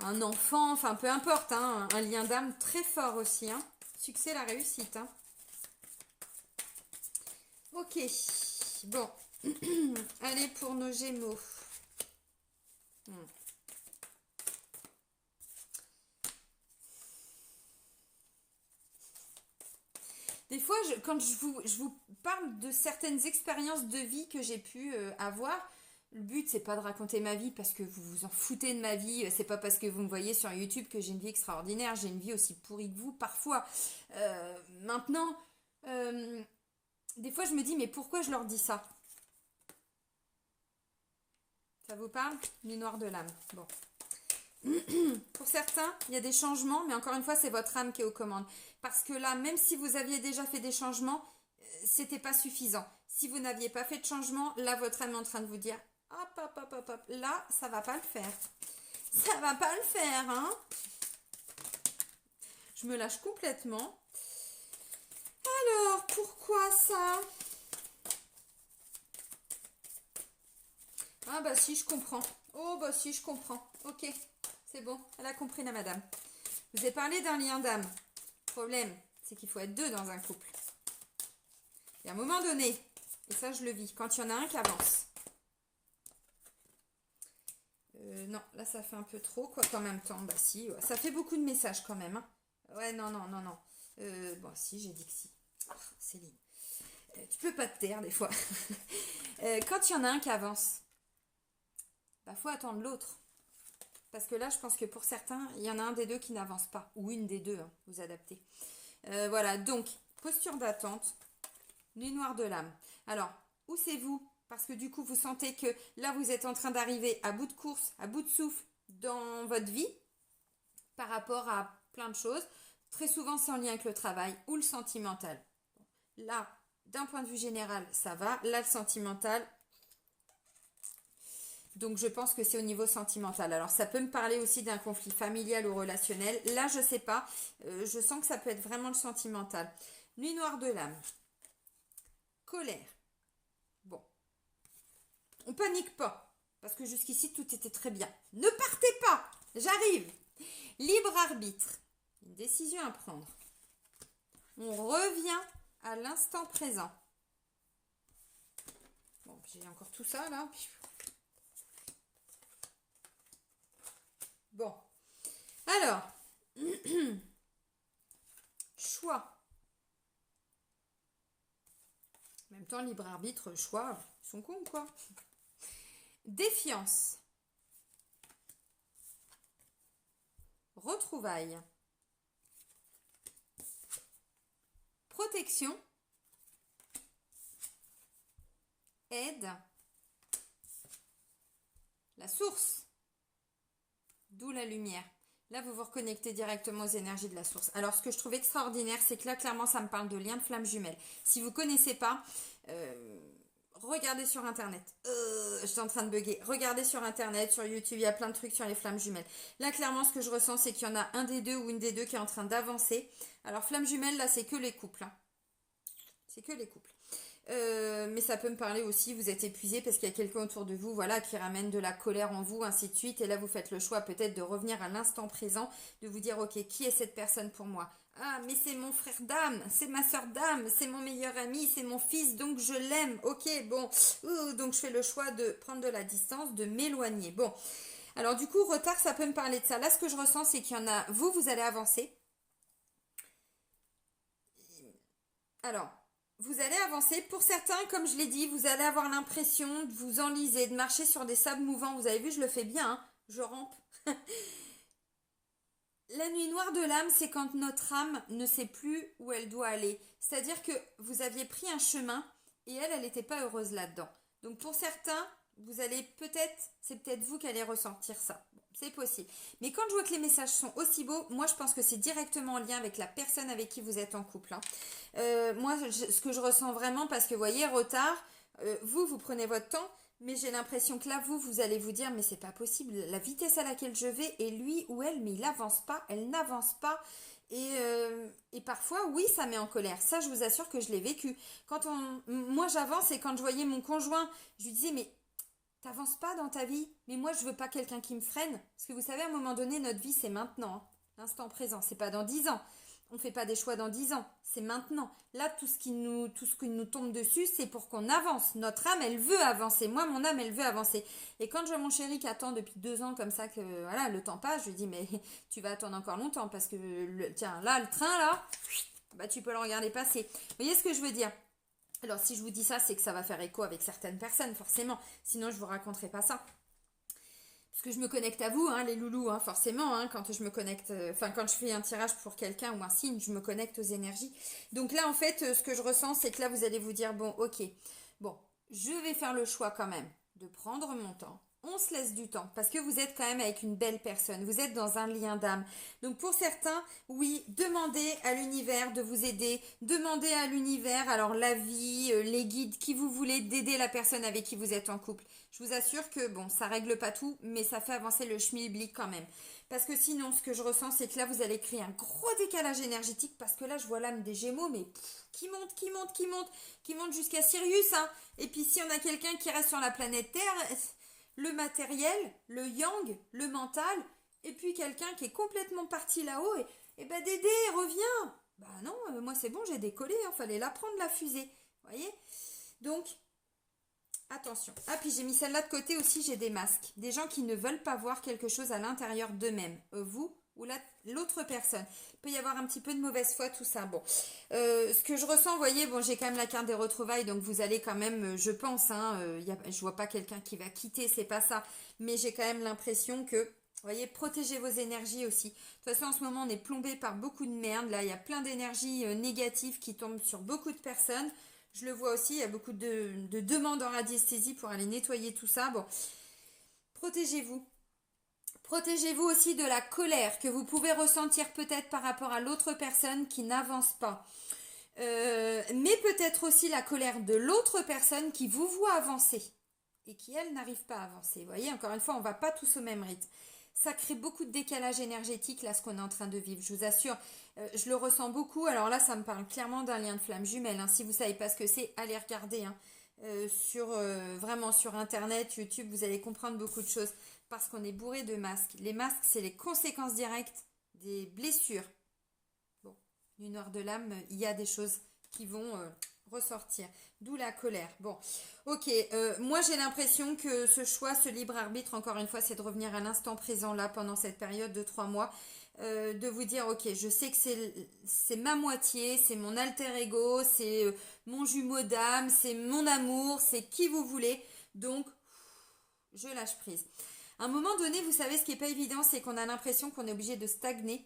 un enfant, enfin peu importe, hein, un lien d'âme très fort aussi. Hein. Succès, la réussite. Hein. Ok, bon, allez pour nos Gémeaux. Des fois, quand je vous parle de certaines expériences de vie que j'ai pu avoir, le but, c'est pas de raconter ma vie parce que vous vous en foutez de ma vie. C'est pas parce que vous me voyez sur YouTube que j'ai une vie extraordinaire. J'ai une vie aussi pourrie que vous, parfois. Maintenant, des fois, je me dis, mais pourquoi je leur dis ça? Ça vous parle? Nuit noire de l'âme. Bon. Pour certains, il y a des changements, mais encore une fois, c'est votre âme qui est aux commandes. Parce que là, même si vous aviez déjà fait des changements, c'était pas suffisant. Si vous n'aviez pas fait de changement, là, votre âme est en train de vous dire, hop, hop, hop, hop, hop, là, ça va pas le faire. Ça va pas le faire, hein. Je me lâche complètement. Alors, pourquoi ça? Ah bah si, je comprends. Oh bah si, je comprends. Ok. C'est bon, elle a compris la madame. Je vous ai parlé d'un lien d'âme. Le problème, c'est qu'il faut être deux dans un couple. Et à un moment donné, et ça je le vis, quand il y en a un qui avance. Non, là ça fait un peu trop, quoi, qu'en même temps. Bah si, ouais, ça fait beaucoup de messages quand même. Hein. Ouais, non. Bon, si, j'ai dit que si. Oh, Céline, tu peux pas te taire des fois. Quand il y en a un qui avance, bah faut attendre l'autre. Parce que là, je pense que pour certains, il y en a un des deux qui n'avance pas. Ou une des deux, hein, vous adaptez. Voilà, donc, posture d'attente. Nuit noire de l'âme. Alors, où c'est vous? Parce que du coup, vous sentez que là, vous êtes en train d'arriver à bout de course, à bout de souffle dans votre vie. Par rapport à plein de choses. Très souvent, c'est en lien avec le travail ou le sentimental. Là, d'un point de vue général, ça va. Là, le sentimental... Donc je pense que c'est au niveau sentimental. Alors ça peut me parler aussi d'un conflit familial ou relationnel. Là je sais pas. Je sens que ça peut être vraiment le sentimental. Nuit noire de l'âme. Colère. Bon. On panique pas. Parce que jusqu'ici tout était très bien. Ne partez pas. J'arrive. Libre arbitre. Une décision à prendre. On revient à l'instant présent. Bon, j'ai encore tout ça là. Bon, alors, choix. En même temps, libre arbitre, choix, ils sont cons quoi. Défiance. Retrouvailles. Protection. Aide. La source. D'où la lumière. Là, vous vous reconnectez directement aux énergies de la source. Alors, ce que je trouve extraordinaire, c'est que là, clairement, ça me parle de lien de flamme jumelle. Si vous ne connaissez pas, regardez sur internet. J'étais en train de bugger. Regardez sur internet, sur YouTube, il y a plein de trucs sur les flammes jumelles. Là, clairement, ce que je ressens, c'est qu'il y en a un des deux ou une des deux qui est en train d'avancer. Alors, flammes jumelles, là, c'est que les couples. Hein. C'est que les couples. Mais ça peut me parler aussi, vous êtes épuisé parce qu'il y a quelqu'un autour de vous, voilà, qui ramène de la colère en vous, ainsi de suite. Et là, vous faites le choix peut-être de revenir à l'instant présent, de vous dire, ok, qui est cette personne pour moi? Ah, mais c'est mon frère d'âme, c'est ma soeur d'âme, c'est mon meilleur ami, c'est mon fils, donc je l'aime. Ok, bon, donc je fais le choix de prendre de la distance, de m'éloigner. Bon, alors du coup, retard, ça peut me parler de ça. Là, ce que je ressens, c'est qu'il y en a, vous allez avancer. Alors, vous allez avancer. Pour certains, comme je l'ai dit, vous allez avoir l'impression de vous enliser, de marcher sur des sables mouvants. Vous avez vu, je le fais bien, hein, je rampe. La nuit noire de l'âme, c'est quand notre âme ne sait plus où elle doit aller. C'est-à-dire que vous aviez pris un chemin et elle n'était pas heureuse là-dedans. Donc pour certains, vous allez peut-être, c'est peut-être vous qui allez ressentir ça. Bon, c'est possible. Mais quand je vois que les messages sont aussi beaux, moi je pense que c'est directement en lien avec la personne avec qui vous êtes en couple. Hein. Moi, ce que je ressens vraiment, parce que vous voyez, retard, vous prenez votre temps. Mais j'ai l'impression que là, vous allez vous dire, mais c'est pas possible, la vitesse à laquelle je vais, et lui ou elle, mais il avance pas, elle n'avance pas. Et parfois, oui, ça met en colère. Ça, je vous assure que je l'ai vécu. Moi, j'avance et quand je voyais mon conjoint, je lui disais, mais t'avances pas dans ta vie. Mais moi, je veux pas quelqu'un qui me freine. Parce que vous savez, à un moment donné, notre vie, c'est maintenant. Hein. L'instant présent, c'est pas dans 10 ans. On ne fait pas des choix dans 10 ans, c'est maintenant. Là, tout ce qui nous tombe dessus, c'est pour qu'on avance. Notre âme, elle veut avancer. Moi, mon âme, elle veut avancer. Et quand je vois mon chéri qui attend depuis 2 ans comme ça, que voilà, le temps passe, je lui dis, mais tu vas attendre encore longtemps parce que, tiens, là, le train, là, bah, tu peux le regarder passer. Vous voyez ce que je veux dire? Alors, si je vous dis ça, c'est que ça va faire écho avec certaines personnes, forcément. Sinon, je ne vous raconterai pas ça. Parce que je me connecte à vous, hein, les loulous, hein, forcément, hein, quand je me connecte, quand je fais un tirage pour quelqu'un ou un signe, je me connecte aux énergies. Donc là, en fait, ce que je ressens, c'est que là, vous allez vous dire, bon, ok, bon, je vais faire le choix quand même de prendre mon temps. On se laisse du temps parce que vous êtes quand même avec une belle personne, vous êtes dans un lien d'âme. Donc pour certains, oui, demandez à l'univers de vous aider, demandez à l'univers, alors la vie, les guides, qui vous voulez, d'aider la personne avec qui vous êtes en couple. Je vous assure que bon, ça règle pas tout, mais ça fait avancer le schmilblick quand même. Parce que sinon, ce que je ressens, c'est que là, vous allez créer un gros décalage énergétique parce que là, je vois l'âme des Gémeaux, mais qui monte, qui monte jusqu'à Sirius. Hein. Et puis si on a quelqu'un qui reste sur la planète Terre, le matériel, le yang, le mental, et puis quelqu'un qui est complètement parti là-haut, et ben Dédé, reviens. Bah non, moi c'est bon, j'ai décollé, il fallait la prendre la fusée. Vous voyez? Donc, attention. Ah, puis j'ai mis celle-là de côté aussi, j'ai des masques. Des gens qui ne veulent pas voir quelque chose à l'intérieur d'eux-mêmes. Vous ou l'autre personne. Il peut y avoir un petit peu de mauvaise foi, tout ça. Bon, ce que je ressens, vous voyez, bon, j'ai quand même la carte des retrouvailles, donc vous allez quand même, je pense, hein, je vois pas quelqu'un qui va quitter, c'est pas ça. Mais j'ai quand même l'impression que, vous voyez, protégez vos énergies aussi. De toute façon, en ce moment, on est plombé par beaucoup de merde. Là, il y a plein d'énergies négatives qui tombent sur beaucoup de personnes. Je le vois aussi, il y a beaucoup de demandes en radiesthésie pour aller nettoyer tout ça. Bon, protégez-vous. Protégez-vous aussi de la colère que vous pouvez ressentir peut-être par rapport à l'autre personne qui n'avance pas. Mais peut-être aussi la colère de l'autre personne qui vous voit avancer et qui, elle, n'arrive pas à avancer. Vous voyez, encore une fois, on ne va pas tous au même rythme. Ça crée beaucoup de décalage énergétique, là, ce qu'on est en train de vivre. Je vous assure, je le ressens beaucoup. Alors là, ça me parle clairement d'un lien de flamme jumelle. Hein. Si vous ne savez pas ce que c'est, allez regarder. Hein. Vraiment sur Internet, YouTube, vous allez comprendre beaucoup de choses. Parce qu'on est bourré de masques. Les masques, c'est les conséquences directes des blessures. Bon, du noir de l'âme, il y a des choses qui vont ressortir. D'où la colère. Bon, ok. Moi, j'ai l'impression que ce choix, ce libre arbitre, encore une fois, c'est de revenir à l'instant présent, là, pendant cette période de 3 mois. De vous dire, ok, je sais que c'est ma moitié, c'est mon alter ego, c'est mon jumeau d'âme, c'est mon amour, c'est qui vous voulez. Donc, je lâche prise. À un moment donné, vous savez, ce qui n'est pas évident, c'est qu'on a l'impression qu'on est obligé de stagner.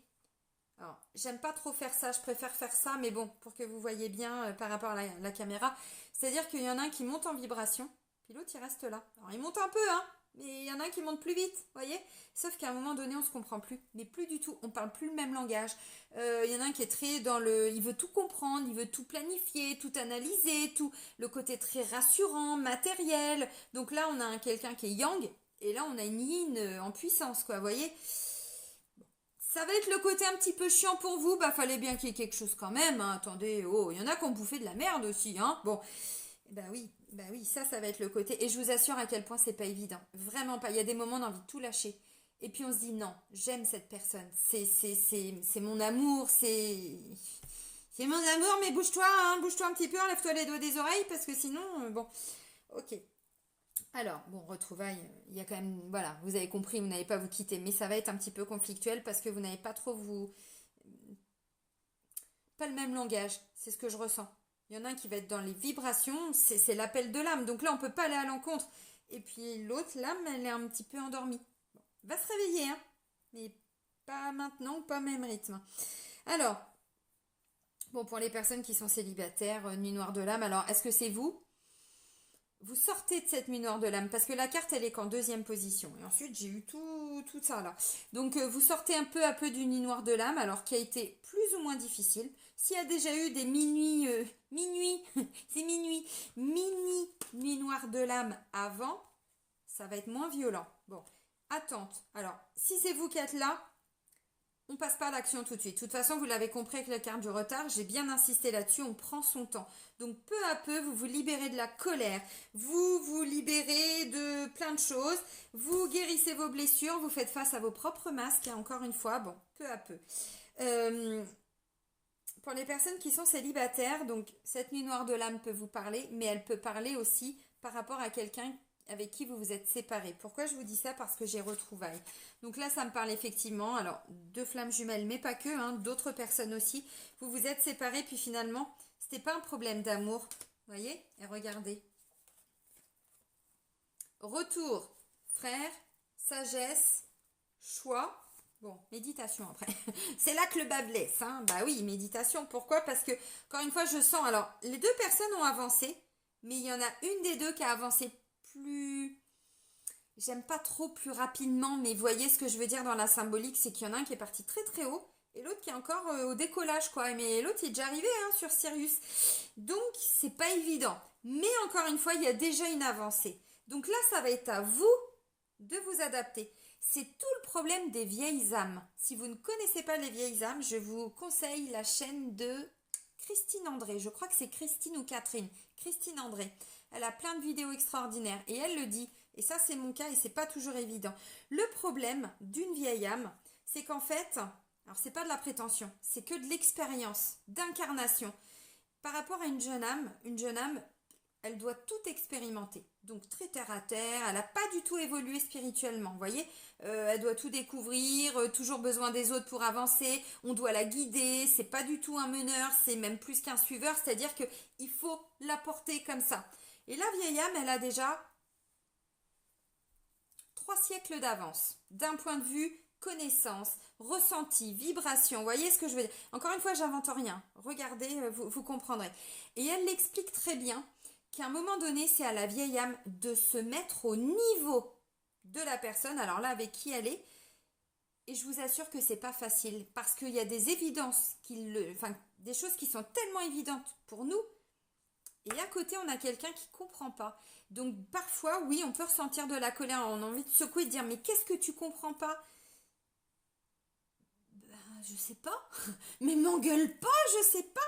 Alors, j'aime pas trop faire ça, je préfère faire ça, mais bon, pour que vous voyez bien par rapport à la caméra. C'est-à-dire qu'il y en a un qui monte en vibration, puis l'autre, il reste là. Alors, il monte un peu, hein, mais il y en a un qui monte plus vite, voyez. Sauf qu'à un moment donné, on se comprend plus, mais plus du tout, on parle plus le même langage. Il y en a un qui est très dans le... Il veut tout comprendre, il veut tout planifier, tout analyser, tout le côté très rassurant, matériel. Donc là, on a quelqu'un qui est yang, et là, on a une yin en puissance, quoi, voyez. Ça va être le côté un petit peu chiant pour vous, bah fallait bien qu'il y ait quelque chose quand même, hein. Attendez, oh, il y en a qui ont bouffé de la merde aussi, hein. Bon, bah oui, ça va être le côté. Et je vous assure à quel point c'est pas évident. Vraiment pas. Il y a des moments on a envie de tout lâcher. Et puis on se dit non, j'aime cette personne. C'est mon amour, c'est mon amour, mais bouge-toi, hein, bouge-toi un petit peu, enlève-toi les doigts des oreilles, parce que sinon, bon, ok. Alors, bon, retrouvailles, il y a quand même, voilà, vous avez compris, vous n'allez pas vous quitter, mais ça va être un petit peu conflictuel parce que vous n'avez pas trop pas le même langage, c'est ce que je ressens. Il y en a un qui va être dans les vibrations, c'est l'appel de l'âme, donc là on peut pas aller à l'encontre. Et puis l'autre, l'âme, elle est un petit peu endormie. Bon, va se réveiller, hein, mais pas maintenant, pas au même rythme. Alors, bon, pour les personnes qui sont célibataires, nuit noire de l'âme, alors est-ce que c'est vous? Vous sortez de cette nuit noire de l'âme parce que la carte elle est qu'en deuxième position et ensuite j'ai eu tout ça là, donc vous sortez un peu à peu d'une nuit noire de l'âme alors qui a été plus ou moins difficile. S'il y a déjà eu des minuit c'est minuit mini nuit noire de l'âme avant, ça va être moins violent. Bon, attente. Alors si c'est vous qui êtes là, on passe pas à l'action tout de suite. De toute façon, vous l'avez compris avec la carte du retard, j'ai bien insisté là-dessus, on prend son temps. Donc peu à peu, vous vous libérez de la colère, vous vous libérez de plein de choses, vous guérissez vos blessures, vous faites face à vos propres masques, hein, encore une fois, bon, peu à peu. Pour les personnes qui sont célibataires, donc cette nuit noire de l'âme peut vous parler, mais elle peut parler aussi par rapport à quelqu'un avec qui vous vous êtes séparés. Pourquoi je vous dis ça? Parce que j'ai retrouvailles. Donc là, ça me parle effectivement, alors, deux flammes jumelles, mais pas que, hein, d'autres personnes aussi. Vous vous êtes séparés, puis finalement, c'était pas un problème d'amour. Vous voyez? Et regardez. Retour, frère, sagesse, choix. Bon, méditation après. C'est là que le bas blesse, hein. Bah oui, méditation. Pourquoi? Parce que, encore une fois, je sens... Alors, les deux personnes ont avancé, mais il y en a une des deux qui a avancé plus... J'aime pas trop plus rapidement, mais voyez ce que je veux dire dans la symbolique, c'est qu'il y en a un qui est parti très très haut, et l'autre qui est encore au décollage, quoi. Mais l'autre, il est déjà arrivé, hein, sur Sirius. Donc, c'est pas évident. Mais encore une fois, il y a déjà une avancée. Donc là, ça va être à vous de vous adapter. C'est tout le problème des vieilles âmes. Si vous ne connaissez pas les vieilles âmes, je vous conseille la chaîne de Christine André. Je crois que c'est Christine ou Catherine. Christine André. Elle a plein de vidéos extraordinaires et elle le dit. Et ça, c'est mon cas et c'est pas toujours évident. Le problème d'une vieille âme, c'est qu'en fait, alors c'est pas de la prétention, c'est que de l'expérience, d'incarnation. Par rapport à une jeune âme, elle doit tout expérimenter. Donc très terre à terre, elle n'a pas du tout évolué spirituellement, vous voyez. Elle doit tout découvrir, toujours besoin des autres pour avancer, on doit la guider, c'est pas du tout un meneur, c'est même plus qu'un suiveur, c'est-à-dire qu'il faut la porter comme ça. Et la vieille âme, elle a déjà 3 siècles d'avance, d'un point de vue connaissance, ressenti, vibration, vous voyez ce que je veux dire. Encore une fois, j'invente rien, regardez, vous comprendrez. Et elle l'explique très bien, qu'à un moment donné, c'est à la vieille âme de se mettre au niveau de la personne, alors là, avec qui elle est, et je vous assure que c'est pas facile, parce qu'il y a des évidences, des choses qui sont tellement évidentes pour nous, et à côté, on a quelqu'un qui comprend pas. Donc parfois, oui, on peut ressentir de la colère, on a envie de secouer, de dire, mais qu'est-ce que tu comprends pas? Je sais pas, mais m'engueule pas, je sais pas.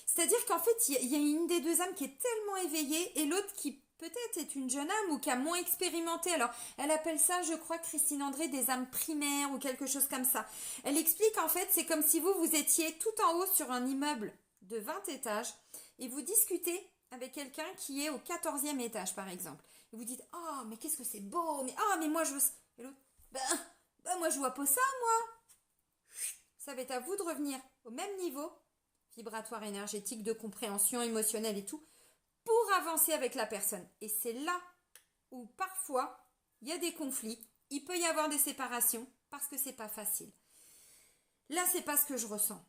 C'est-à-dire qu'en fait, il y a une des deux âmes qui est tellement éveillée et l'autre qui peut-être est une jeune âme ou qui a moins expérimenté. Alors, elle appelle ça, je crois, Christine André, des âmes primaires ou quelque chose comme ça. Elle explique en fait, c'est comme si vous étiez tout en haut sur un immeuble de 20 étages et vous discutez avec quelqu'un qui est au 14e étage, par exemple. Et vous dites, oh, mais qu'est-ce que c'est beau, mais oh, mais moi je veux... Et l'autre, moi je vois pas ça, moi. Ça va être à vous de revenir au même niveau vibratoire, énergétique, de compréhension émotionnelle et tout, pour avancer avec la personne. Et c'est là où parfois il y a des conflits, il peut y avoir des séparations parce que c'est pas facile. Là, c'est pas ce que je ressens.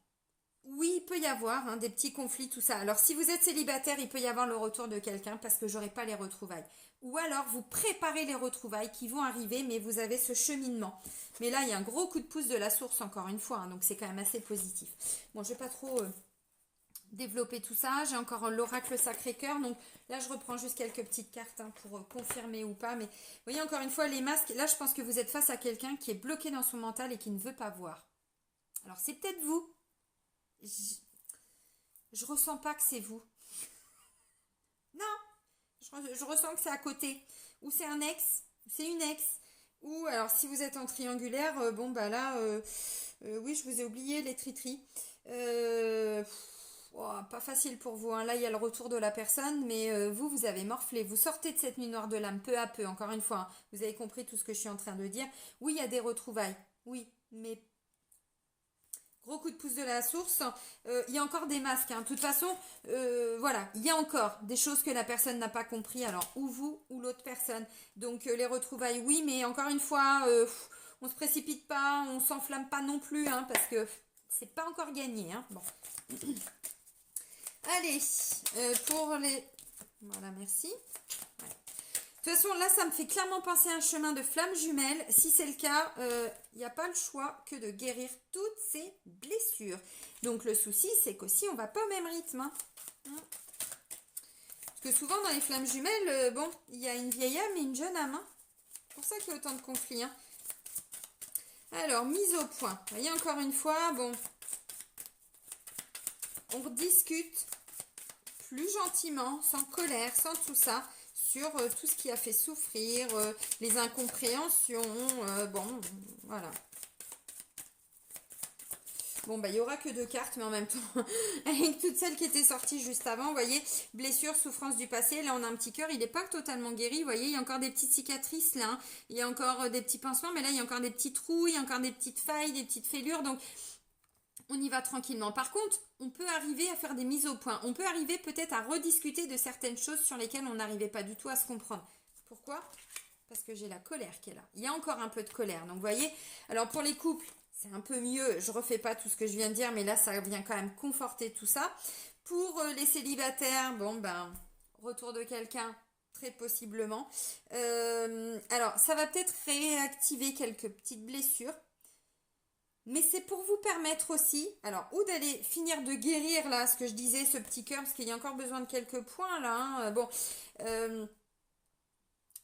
Oui, il peut y avoir des petits conflits, tout ça. Alors, si vous êtes célibataire, il peut y avoir le retour de quelqu'un parce que j'aurai pas les retrouvailles. Ou alors, vous préparez les retrouvailles qui vont arriver, mais vous avez ce cheminement. Mais là, il y a un gros coup de pouce de la source, encore une fois, donc c'est quand même assez positif. Bon, je vais pas trop développer tout ça. J'ai encore l'oracle Sacré-Cœur, donc là, je reprends juste quelques petites cartes pour confirmer ou pas. Mais vous voyez, encore une fois, les masques, là, je pense que vous êtes face à quelqu'un qui est bloqué dans son mental et qui ne veut pas voir. Alors, c'est peut-être vous. Je ressens pas que c'est vous. Non, je ressens que c'est à côté. Ou c'est un ex, ou c'est une ex. Ou alors si vous êtes en triangulaire, bon bah là, oui, je vous ai oublié les tri-tri. Pas facile pour vous, hein. Là, il y a le retour de la personne, mais vous avez morflé. Vous sortez de cette nuit noire de l'âme peu à peu, encore une fois, hein. Vous avez compris tout ce que je suis en train de dire. Oui, il y a des retrouvailles. Oui, mais gros coup de pouce de la source. Il y a encore des masques, hein. De toute façon, voilà, il y a encore des choses que la personne n'a pas compris. Alors, ou vous ou l'autre personne. Donc, les retrouvailles, oui, mais encore une fois, on se précipite pas, on s'enflamme pas non plus, hein, parce que c'est pas encore gagné, hein. Bon. Allez, pour les... Voilà, merci. Ouais. De toute façon, là, ça me fait clairement penser à un chemin de flammes jumelles. Si c'est le cas, il n'y a pas le choix que de guérir toutes ces blessures. Donc, le souci, c'est qu'aussi, on ne va pas au même rythme, hein. Parce que souvent, dans les flammes jumelles, bon, il y a une vieille âme et une jeune âme, hein. C'est pour ça qu'il y a autant de conflits, hein. Alors, mise au point. Vous voyez, encore une fois, bon, on rediscute plus gentiment, sans colère, sans tout ça, sur tout ce qui a fait souffrir, les incompréhensions, bon, voilà. Bon, bah, il n'y aura que 2 cartes, mais en même temps, avec toutes celles qui étaient sorties juste avant, vous voyez, blessure, souffrance du passé, là, on a un petit cœur, il n'est pas totalement guéri, vous voyez, il y a encore des petites cicatrices, là, hein. Il y a encore des petits pansements, mais là, il y a encore des petits trous, il y a encore des petites failles, des petites fêlures, donc on y va tranquillement. Par contre, on peut arriver à faire des mises au point. On peut arriver peut-être à rediscuter de certaines choses sur lesquelles on n'arrivait pas du tout à se comprendre. Pourquoi? Parce que j'ai la colère qui est là. Il y a encore un peu de colère. Donc, vous voyez, alors pour les couples, c'est un peu mieux. Je refais pas tout ce que je viens de dire, mais là, ça vient quand même conforter tout ça. Pour les célibataires, bon, ben, retour de quelqu'un, très possiblement. Alors, ça va peut-être réactiver quelques petites blessures. Mais c'est pour vous permettre aussi, alors, ou d'aller finir de guérir, là, ce que je disais, ce petit cœur, parce qu'il y a encore besoin de quelques points, là, hein, bon, euh,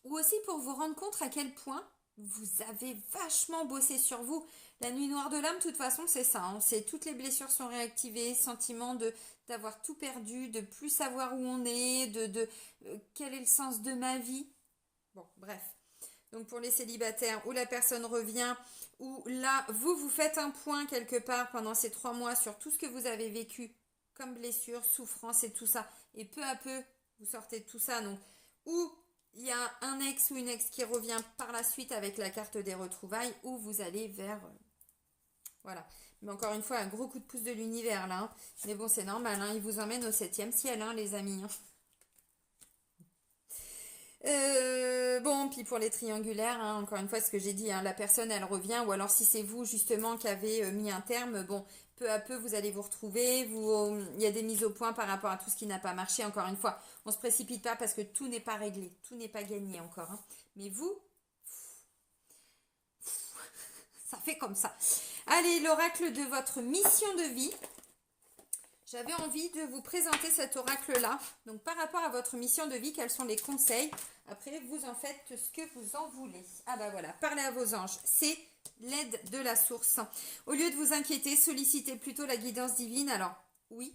ou aussi pour vous rendre compte à quel point vous avez vachement bossé sur vous. La nuit noire de l'âme, de toute façon, c'est ça, hein, c'est toutes les blessures sont réactivées, sentiment de d'avoir tout perdu, de plus savoir où on est, quel est le sens de ma vie. Bon, bref. Donc pour les célibataires, où la personne revient, où là, vous faites un point quelque part pendant ces 3 mois sur tout ce que vous avez vécu comme blessure, souffrance et tout ça. Et peu à peu, vous sortez de tout ça. Donc, ou il y a un ex ou une ex qui revient par la suite avec la carte des retrouvailles, ou vous allez vers... voilà. Mais encore une fois, un gros coup de pouce de l'univers là, hein. Mais bon, c'est normal, hein, il vous emmène au 7e ciel, hein, les amis, hein. Bon, puis pour les triangulaires, hein, encore une fois, ce que j'ai dit, hein, la personne, elle revient, ou alors si c'est vous justement qui avez mis un terme, bon, peu à peu, vous allez vous retrouver, il y a des mises au point par rapport à tout ce qui n'a pas marché, encore une fois, on se précipite pas parce que tout n'est pas réglé, tout n'est pas gagné encore, hein. Mais vous, ça fait comme ça. Allez, l'oracle de votre mission de vie. J'avais envie de vous présenter cet oracle-là. Donc, par rapport à votre mission de vie, quels sont les conseils? Après, vous en faites ce que vous en voulez. Ah bah voilà, parlez à vos anges. C'est l'aide de la source. Au lieu de vous inquiéter, sollicitez plutôt la guidance divine. Alors, oui,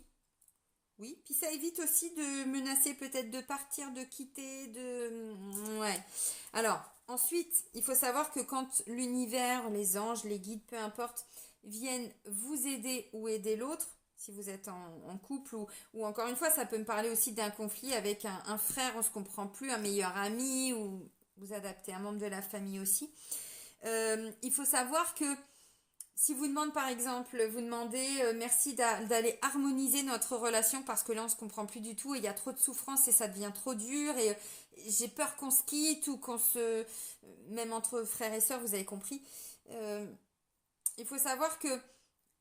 oui. Puis ça évite aussi de menacer peut-être de partir, de quitter, de... Ouais. Alors, ensuite, il faut savoir que quand l'univers, les anges, les guides, peu importe, viennent vous aider ou aider l'autre, si vous êtes en couple ou encore une fois, ça peut me parler aussi d'un conflit avec un frère, on ne se comprend plus, un meilleur ami ou vous adaptez un membre de la famille aussi. Il faut savoir que si vous demandez par exemple, vous demandez merci d'aller harmoniser notre relation parce que là on se comprend plus du tout et il y a trop de souffrance et ça devient trop dur et j'ai peur qu'on se quitte ou qu'on se... Même entre frères et sœurs, vous avez compris. Il faut savoir que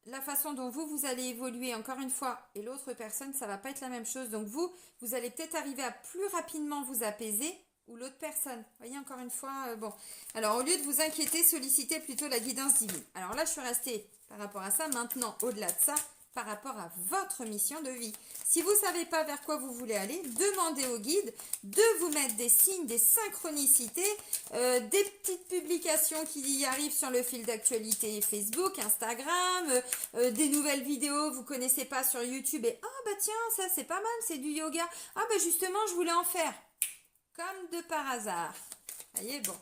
la façon dont vous allez évoluer encore une fois et l'autre personne, ça va pas être la même chose. Donc vous allez peut-être arriver à plus rapidement vous apaiser ou l'autre personne. Vous voyez, encore une fois, bon. Alors, au lieu de vous inquiéter, sollicitez plutôt la guidance divine. Alors là, je suis restée par rapport à ça. Maintenant, au-delà de ça, par rapport à votre mission de vie. Si vous ne savez pas vers quoi vous voulez aller, demandez au guide de vous mettre des signes, des synchronicités, des petites publications qui y arrivent sur le fil d'actualité Facebook, Instagram, des nouvelles vidéos vous connaissez pas sur YouTube et « Ah bah tiens, ça c'est pas mal, c'est du yoga. Ah bah justement, je voulais en faire. » Comme de par hasard. Vous voyez, bon.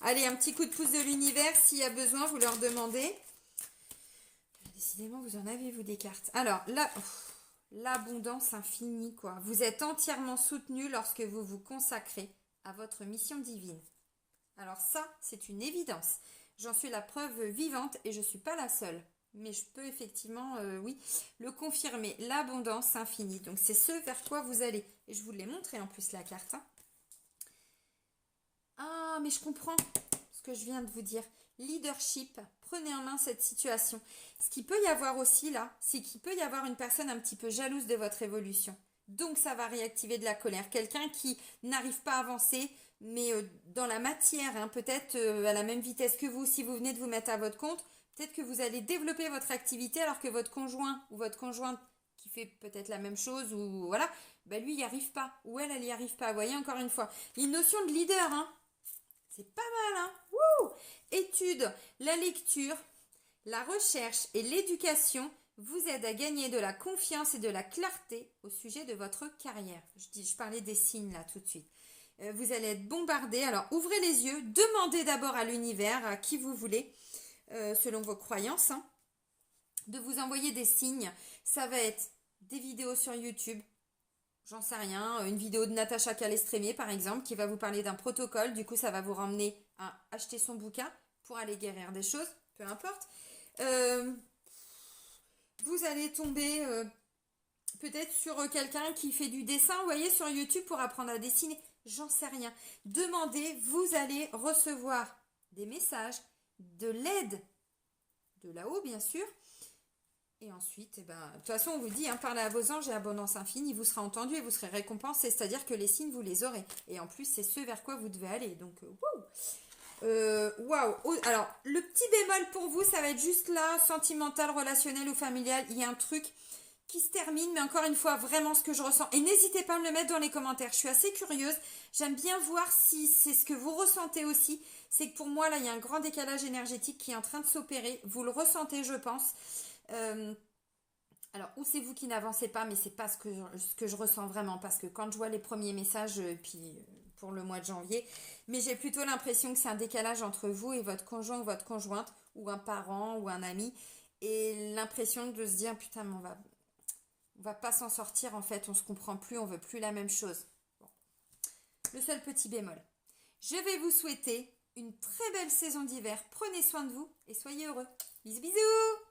Allez, un petit coup de pouce de l'univers. S'il y a besoin, vous leur demandez. Décidément, vous en avez, vous, des cartes. Alors, là, l'abondance infinie, quoi. Vous êtes entièrement soutenu lorsque vous vous consacrez à votre mission divine. Alors ça, c'est une évidence. J'en suis la preuve vivante et je ne suis pas la seule. Mais je peux effectivement, oui, le confirmer. L'abondance infinie. Donc, c'est ce vers quoi vous allez. Et je vous l'ai montré en plus, la carte, hein. Ah, mais je comprends ce que je viens de vous dire. Leadership, prenez en main cette situation. Ce qu'il peut y avoir aussi là, c'est qu'il peut y avoir une personne un petit peu jalouse de votre évolution. Donc ça va réactiver de la colère. Quelqu'un qui n'arrive pas à avancer, mais dans la matière, hein, peut-être à la même vitesse que vous, si vous venez de vous mettre à votre compte, peut-être que vous allez développer votre activité alors que votre conjoint ou votre conjointe qui fait peut-être la même chose ou voilà, ben lui il n'y arrive pas ou elle n'y arrive pas. Vous voyez, encore une fois, une notion de leader, hein. C'est pas mal, hein? Wouh! Étude, la lecture, la recherche et l'éducation vous aident à gagner de la confiance et de la clarté au sujet de votre carrière. Je parlais des signes là tout de suite. Vous allez être bombardé. Alors ouvrez les yeux, demandez d'abord à l'univers, à qui vous voulez, selon vos croyances, hein, de vous envoyer des signes. Ça va être des vidéos sur YouTube. J'en sais rien, une vidéo de Natacha Calestrémé par exemple qui va vous parler d'un protocole, du coup ça va vous ramener à acheter son bouquin pour aller guérir des choses, peu importe. Vous allez tomber peut-être sur quelqu'un qui fait du dessin, vous voyez, sur YouTube pour apprendre à dessiner, j'en sais rien. Demandez, vous allez recevoir des messages, de l'aide, de là-haut bien sûr. Et ensuite, de toute façon, on vous dit, hein, parlez à vos anges et abondance infinie, vous serez entendu et vous serez récompensé. C'est-à-dire que les signes, vous les aurez. Et en plus, c'est ce vers quoi vous devez aller. Donc, waouh! Alors, le petit bémol pour vous, ça va être juste là, sentimental, relationnel ou familial. Il y a un truc qui se termine, mais encore une fois, vraiment ce que je ressens. Et n'hésitez pas à me le mettre dans les commentaires. Je suis assez curieuse. J'aime bien voir si c'est ce que vous ressentez aussi. C'est que pour moi, là, il y a un grand décalage énergétique qui est en train de s'opérer. Vous le ressentez, je pense. Alors, ou c'est vous qui n'avancez pas, mais c'est pas ce que je ressens vraiment, parce que quand je vois les premiers messages, puis pour le mois de janvier, mais j'ai plutôt l'impression que c'est un décalage entre vous et votre conjoint ou votre conjointe, ou un parent ou un ami, et l'impression de se dire, putain, mais on va pas s'en sortir, en fait, on se comprend plus, on veut plus la même chose. Bon. Le seul petit bémol. Je vais vous souhaiter une très belle saison d'hiver, prenez soin de vous et soyez heureux. Bisous bisous!